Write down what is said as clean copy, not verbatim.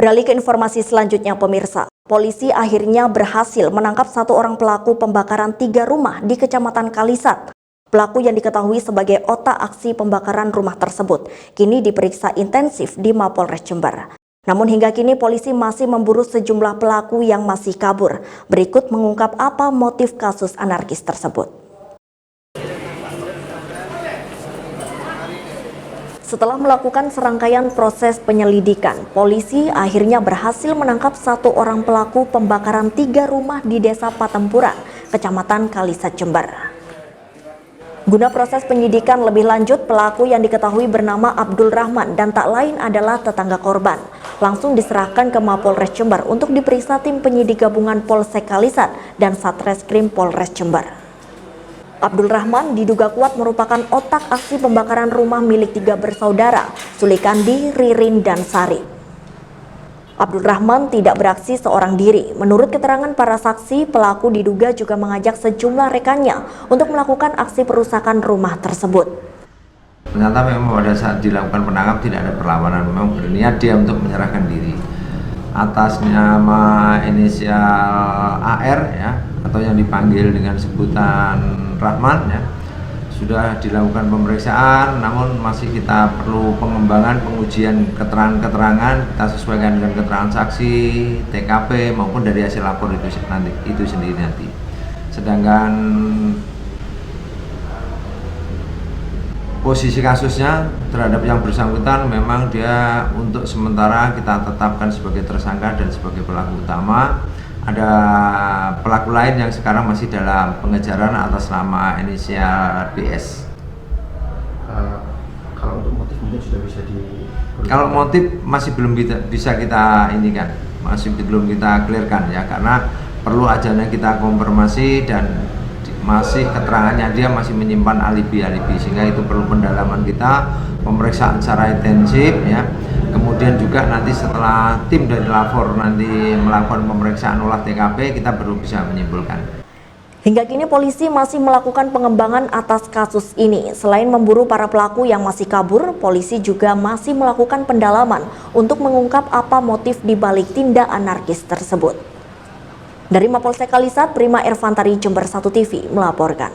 Beralih ke informasi selanjutnya, pemirsa. Polisi akhirnya berhasil menangkap satu orang pelaku pembakaran 3 rumah di Kecamatan Kalisat. Pelaku yang diketahui sebagai otak aksi pembakaran rumah tersebut kini diperiksa intensif di Mapolres Jember. Namun hingga kini polisi masih memburu sejumlah pelaku yang masih kabur. Berikut mengungkap apa motif kasus anarkis tersebut. Setelah melakukan serangkaian proses penyelidikan, polisi akhirnya berhasil menangkap satu orang pelaku pembakaran 3 rumah di Desa Patempuran, Kecamatan Kalisat, Jember. Guna proses penyidikan lebih lanjut, pelaku yang diketahui bernama Abdul Rahman dan tak lain adalah tetangga korban, langsung diserahkan ke Mapolres Jember untuk diperiksa tim penyidik gabungan Polsek Kalisat dan Satreskrim Polres Jember. Abdul Rahman diduga kuat merupakan otak aksi pembakaran rumah milik 3 bersaudara, Sulikandi, Ririn, dan Sari. Abdul Rahman tidak beraksi seorang diri. Menurut keterangan para saksi, pelaku diduga juga mengajak sejumlah rekannya untuk melakukan aksi perusakan rumah tersebut. Ternyata memang pada saat dilakukan penangkap tidak ada perlawanan, memang berniat dia untuk menyerahkan diri. Atas nama inisial AR ya, atau yang dipanggil dengan sebutan Rahman ya, sudah dilakukan pemeriksaan, namun masih kita perlu pengembangan pengujian keterangan-keterangan, kita sesuaikan dengan keterangan saksi, TKP maupun dari hasil lapor itu sendiri nanti. Sedangkan posisi kasusnya terhadap yang bersangkutan memang dia untuk sementara kita tetapkan sebagai tersangka dan sebagai pelaku utama. Ada pelaku lain yang sekarang masih dalam pengejaran atas nama inisial BS. Kalau untuk motif mungkin sudah bisa Kalau motif masih belum bisa kita ini kan, masih belum kita clearkan ya, karena perlu adanya kita konfirmasi dan masih keterangannya dia masih menyimpan alibi-alibi, sehingga itu perlu pendalaman kita, pemeriksaan secara intensif ya. Kemudian juga nanti setelah tim dari lapor nanti melakukan pemeriksaan olah TKP, kita baru bisa menyimpulkan. Hingga kini polisi masih melakukan pengembangan atas kasus ini. Selain memburu para pelaku yang masih kabur, polisi juga masih melakukan pendalaman untuk mengungkap apa motif dibalik tindak anarkis tersebut. Dari Mapolsek Kalisat, Prima Ervantari, Jember 1 TV melaporkan.